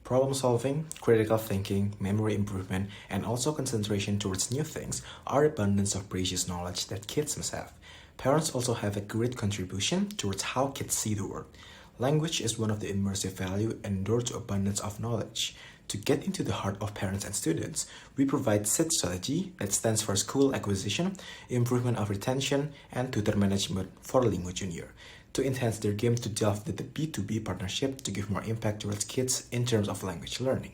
Problem solving, critical thinking, memory improvement, and also concentration towards new things are abundance of precious knowledge that kids must have. Parents also have a great contribution towards how kids see the world. Language is one of the immersive value and door to abundance of knowledge. To get into the heart of parents and students, we provide SIT strategy that stands for School Acquisition, Improvement of Retention, and Tutor Management for Lingo Junior, to enhance their game to delve into the B2B partnership to give more impact towards kids in terms of language learning.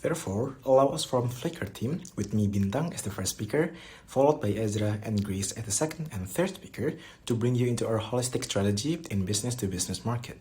Therefore, allow us from Flickr team, with me Bintang as the first speaker, followed by Ezra and Grace as the second and third speaker, to bring you into our holistic strategy in business-to-business market.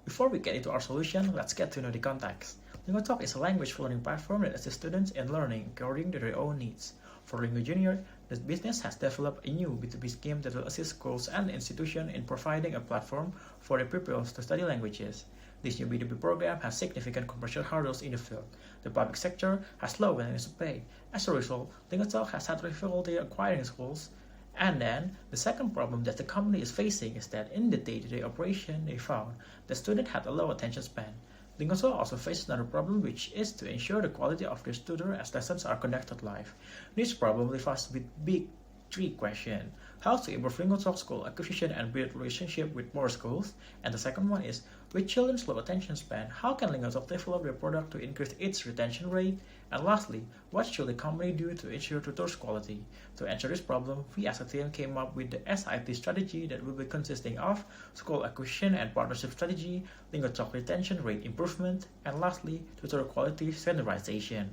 Before we get into our solution, let's get to know the context. LingoTalk is a language learning platform that assists students in learning according to their own needs. For Lingo Junior, the business has developed a new B2B scheme that will assist schools and institutions in providing a platform for their pupils to study languages. This new B2B program has significant commercial hurdles in the field. The public sector has low willingness to pay. As a result, LingoTalk has had difficulty acquiring schools. And then, the second problem that the company is facing is that in the day-to-day operation, they found the student had a low attention span. LingoTalk also faces another problem, which is to ensure the quality of their tutor as lessons are conducted live. This problem leaves us with big three questions: how to improve LingoTalk school acquisition and build relationship with more schools, and the second one is, with children's low attention span, how can LingoTalk develop their product to increase its retention rate, and lastly, what should the company do to ensure tutors quality? To answer this problem, we as a team came up with the SIT strategy that will be consisting of school acquisition and partnership strategy, LingoTalk retention rate improvement, and lastly, tutor quality standardization.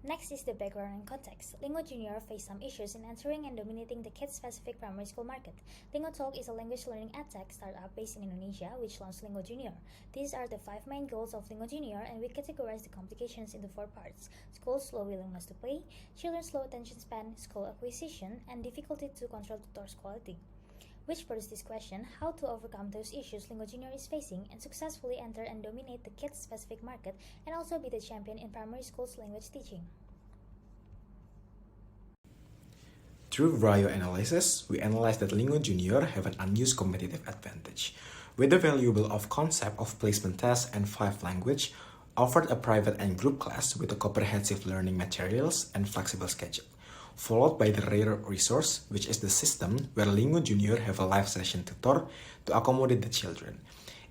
Next is the background and context. Lingo Junior faced some issues in entering and dominating the kid-specific primary school market. LingoTalk is a language learning edtech startup based in Indonesia which launched Lingo Junior. These are the 5 main goals of Lingo Junior, and we categorize the complications into 4 parts: school's low willingness to pay, children's low attention span, school acquisition, and difficulty to control tutors' quality. Which poses this question: how to overcome those issues Lingo Junior is facing and successfully enter and dominate the kids-specific market and also be the champion in primary school's language teaching. Through value analysis, we analyzed that Lingo Junior have an unused competitive advantage. With the valuable of concept of placement tests and 5 language, offered a private and group class with a comprehensive learning materials and flexible schedule, followed by the rare resource, which is the system where Lingo Junior have a live session tutor to accommodate the children.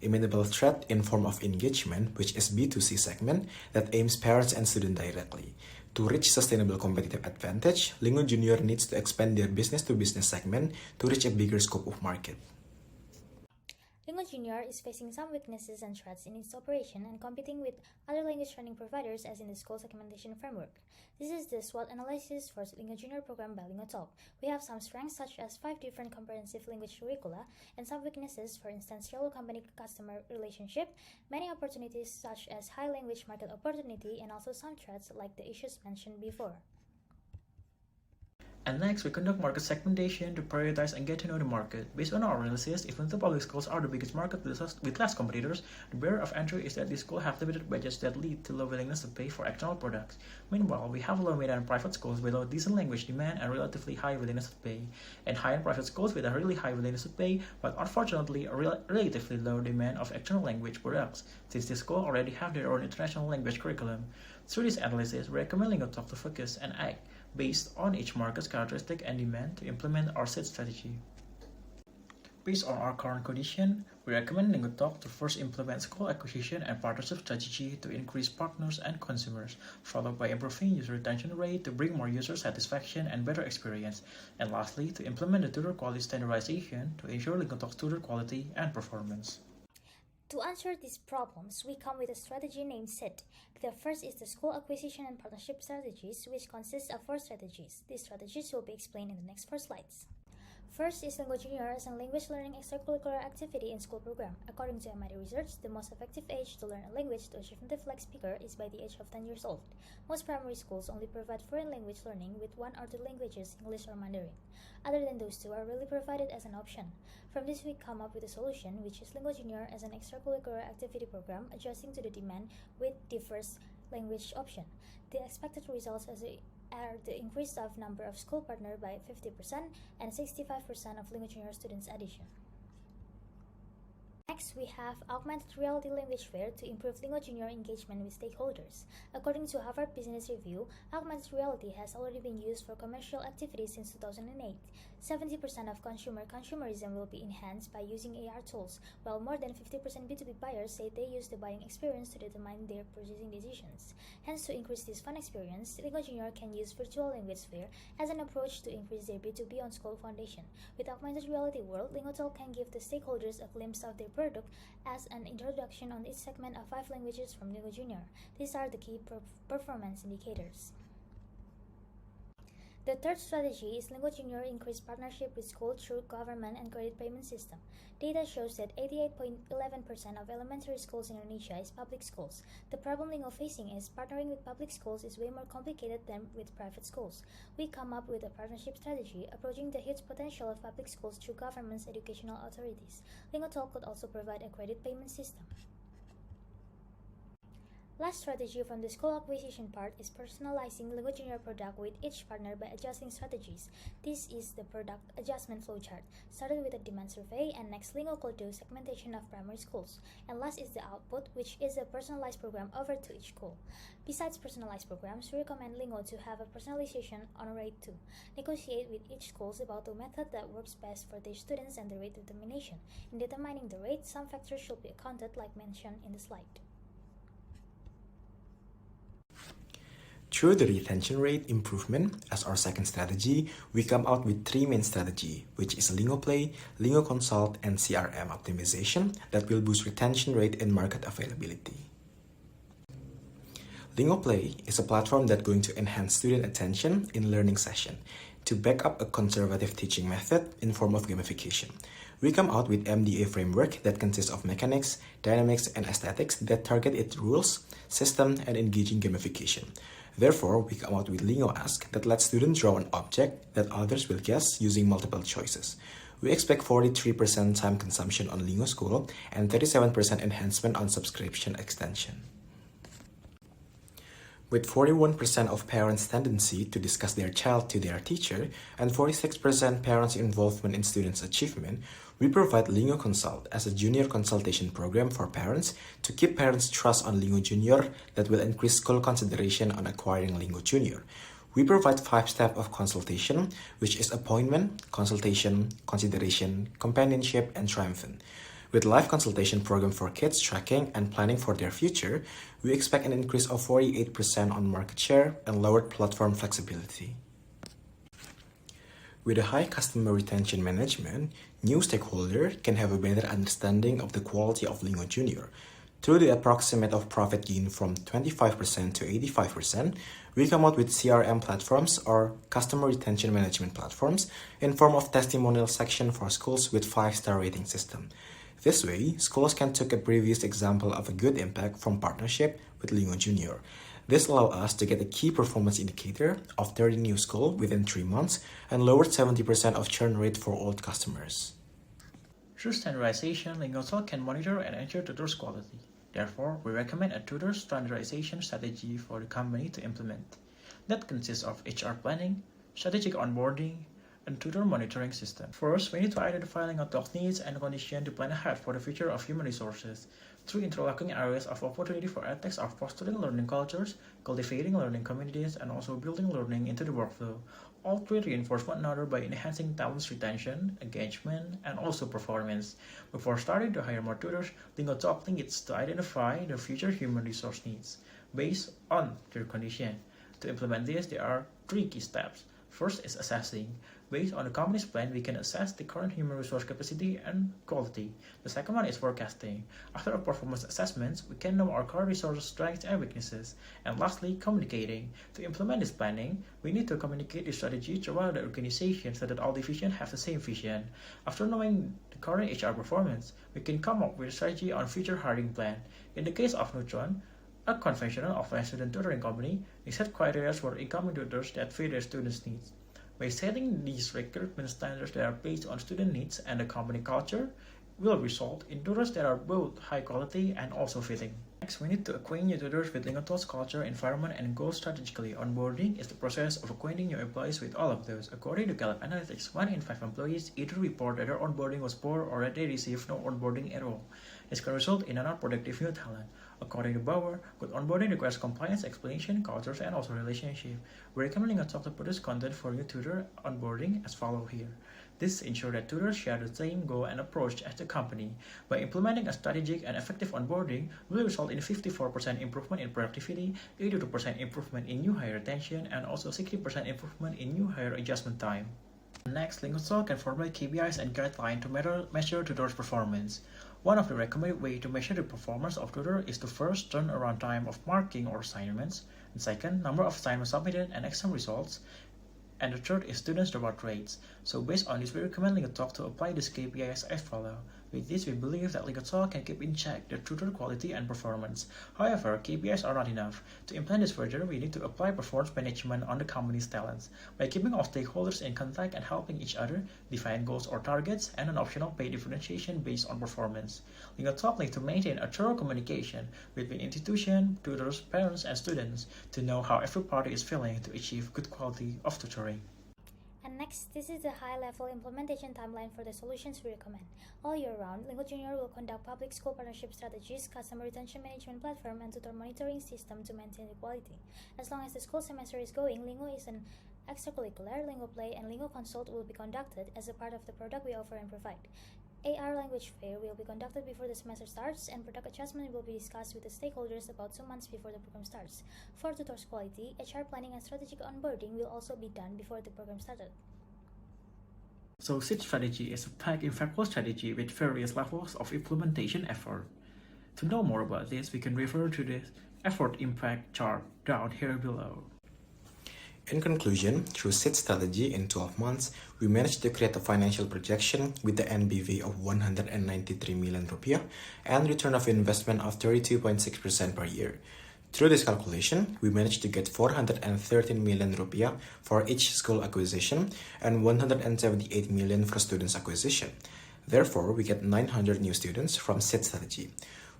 Immutable threat in form of engagement, which is B2C segment that aims parents and students directly. To reach sustainable competitive advantage, Lingo Junior needs to expand their business-to-business segment to reach a bigger scope of market. Lingo Junior is facing some weaknesses and threats in its operation and competing with other language training providers as in the school segmentation framework. This is the SWOT analysis for Lingo Junior program by LingoTalk. We have some strengths such as 5 different comprehensive language curricula and some weaknesses, for instance, shallow company-customer relationship, many opportunities such as high language market opportunity, and also some threats like the issues mentioned before. And next, we conduct market segmentation to prioritize and get to know the market. Based on our analysis, even though public schools are the biggest market with less competitors, the barrier of entry is that these schools have limited budgets that lead to low willingness to pay for external products. Meanwhile, we have low mid-end private schools with low decent language demand and relatively high willingness to pay, and high-end private schools with a really high willingness to pay, but unfortunately a relatively low demand of external language products, since these schools already have their own international language curriculum. Through this analysis, we recommend LingoTalk to focus and act based on each market's characteristic and demand to implement our SIT strategy. Based on our current condition, we recommend LingoTalk to first implement school acquisition and partnership strategy to increase partners and consumers, followed by improving user retention rate to bring more user satisfaction and better experience, and lastly, to implement the tutor quality standardization to ensure LingoTalk's tutor quality and performance. To answer these problems, we come with a strategy named SIT. The first is the school acquisition and partnership strategies, which consists of 4 strategies. These strategies will be explained in the next 4 slides. First is Lingo Junior as a language learning extracurricular activity in school program. According to Mada research, the most effective age to learn a language to achieve native like speaker is by the age of 10 years old. Most primary schools only provide foreign language learning with 1 or 2 languages, English or Mandarin. Other than those 2 are really provided as an option. From this we come up with a solution, which is Lingo Junior as an extracurricular activity program adjusting to the demand with diverse language option. The expected results are the increase of number of school partner by 50% and 65% of Lingo Junior students addition. Next, we have augmented reality language fair to improve Lingo Junior engagement with stakeholders. According to Harvard Business Review, augmented reality has already been used for commercial activities since 2008. 70% of consumerism will be enhanced by using AR tools, while more than 50% B2B buyers say they use the buying experience to determine their purchasing decisions. Hence, to increase this fun experience, Lingo Junior can use virtual language fair as an approach to increase their B2B on school foundation. With augmented reality world, Lingo Talk can give the stakeholders a glimpse of their product as an introduction on each segment of 5 languages from Lingo Junior. These are the key performance indicators. The third strategy is Lingo Junior increased partnership with school through government and credit payment system. Data shows that 88.11% of elementary schools in Indonesia is public schools. The problem Lingo facing is partnering with public schools is way more complicated than with private schools. We come up with a partnership strategy approaching the huge potential of public schools through government's educational authorities. Lingo Talk could also provide a credit payment system. Last strategy from the school acquisition part is personalizing Lingo Junior product with each partner by adjusting strategies. This is the product adjustment flowchart. Started with a demand survey, and next Lingo could do segmentation of primary schools. And last is the output, which is a personalized program over to each school. Besides personalized programs, we recommend Lingo to have a personalization on rate too. Negotiate with each school about the method that works best for their students and the rate determination. In determining the rate, some factors should be accounted like mentioned in the slide. Through the retention rate improvement as our second strategy, we come out with 3 main strategies, which is Lingo Play, Lingo Consult, and CRM optimization that will boost retention rate and market availability. Lingo Play is a platform that's going to enhance student attention in learning session to back up a conservative teaching method in form of gamification. We come out with MDA framework that consists of mechanics, dynamics, and aesthetics that target its rules, system, and engaging gamification. Therefore, we come out with Lingo Ask that lets students draw an object that others will guess using multiple choices. We expect 43% time consumption on Lingo School and 37% enhancement on subscription extension. With 41% of parents' tendency to discuss their child to their teacher and 46% parents' involvement in students' achievement, we provide Lingo Consult as a junior consultation program for parents to keep parents' trust on Lingo Junior that will increase school consideration on acquiring Lingo Junior. We provide 5 steps of consultation, which is appointment, consultation, consideration, companionship, and triumphant. With live consultation program for kids tracking and planning for their future, we expect an increase of 48% on market share and lowered platform flexibility. With a high customer retention management, new stakeholders can have a better understanding of the quality of Lingo Junior. Through the approximate of profit gain from 25% to 85%, we come out with CRM platforms or customer retention management platforms in form of testimonial section for schools with 5-star rating system. This way, schools can take a previous example of a good impact from partnership with Lingo Junior. This allows us to get a key performance indicator of 30 new schools within 3 months and lowered 70% of churn rate for old customers. Through standardization, Lingo Talk can monitor and ensure Tutor's quality. Therefore, we recommend a Tutor standardization strategy for the company to implement. That consists of HR planning, strategic onboarding, and Tutor monitoring system. First, we need to identify Lingo Talk's needs and conditions to plan ahead for the future of human resources. Through interlocking areas of opportunity for edtech are fostering learning cultures, cultivating learning communities, and also building learning into the workflow. All 3 reinforce one another by enhancing talent's retention, engagement, and also performance. Before starting to hire more tutors, Lingo Talk needs to identify the future human resource needs based on their condition. To implement this, there are 3 key steps. First is assessing. Based on the company's plan, we can assess the current human resource capacity and quality. The second one is forecasting. After a performance assessments, we can know our current resource strengths and weaknesses. And lastly, communicating. To implement this planning, we need to communicate the strategy throughout the organization so that all divisions have the same vision. After knowing the current HR performance, we can come up with a strategy on future hiring plan. In the case of Neutron, a conventional offline student tutoring company, we set criteria for incoming tutors that fit their students' needs. By setting these recruitment standards that are based on student needs and the company culture, will result in tutors that are both high quality and also fitting. Next, we need to acquaint new tutors with Lingotalk's culture, environment, and goals strategically. Onboarding is the process of acquainting new employees with all of those. According to Gallup Analytics, 1 in 5 employees either report that their onboarding was poor or that they received no onboarding at all. This can result in a non-productive new talent. According to Bauer, good onboarding requires compliance, explanation, cultures, and also relationship. We recommend Lingotalk to produce content for new tutor onboarding as follows here. This ensures that tutors share the same goal and approach as the company. By implementing a strategic and effective onboarding, will result in 54% improvement in productivity, 82% improvement in new hire retention, and also 60% improvement in new hire adjustment time. Next, Lingotalk can formulate KPIs and guidelines to measure tutors' performance. One of the recommended ways to measure the performance of tutor is to first turnaround time of marking or assignments, and second, number of assignments submitted and exam results, and the third is students' dropout rates. So based on this, we recommend Lingotalk to apply these KPIs as follows. With this, we believe that Lingotalk can keep in check the tutor quality and performance. However, KPIs are not enough. To implement this further, we need to apply performance management on the company's talents. By keeping all stakeholders in contact and helping each other, define goals or targets, and an optional pay differentiation based on performance. Lingotalk needs to maintain a thorough communication between institution, tutors, parents, and students to know how every party is feeling to achieve good quality of tutoring. And next, this is the high-level implementation timeline for the solutions we recommend. All year round, Lingo Junior will conduct public school partnership strategies, customer retention management platform, and tutor monitoring system to maintain the quality. As long as the school semester is going, Lingo is an extracurricular, Lingo Play, and Lingo Consult will be conducted as a part of the product we offer and provide. AR language fair will be conducted before the semester starts, and product adjustment will be discussed with the stakeholders about 2 months before the program starts. For tutors quality, HR planning and strategic onboarding will also be done before the program started. So SIT strategy is a pack impactful strategy with various levels of implementation effort. To know more about this, we can refer to the effort impact chart down here below. In conclusion, through SIT strategy in 12 months, we managed to create a financial projection with the NBV of 193 million rupiah and return of investment of 32.6% per year. Through this calculation, we managed to get 413 million rupiah for each school acquisition and 178 million for students acquisition. Therefore, we get 900 new students from SIT strategy.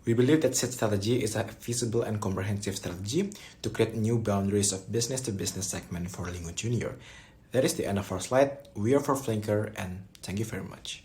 We believe that SIT strategy is a feasible and comprehensive strategy to create new boundaries of business-to-business segment for Lingo Junior. That is the end of our slide. We are for Flinker, and thank you very much.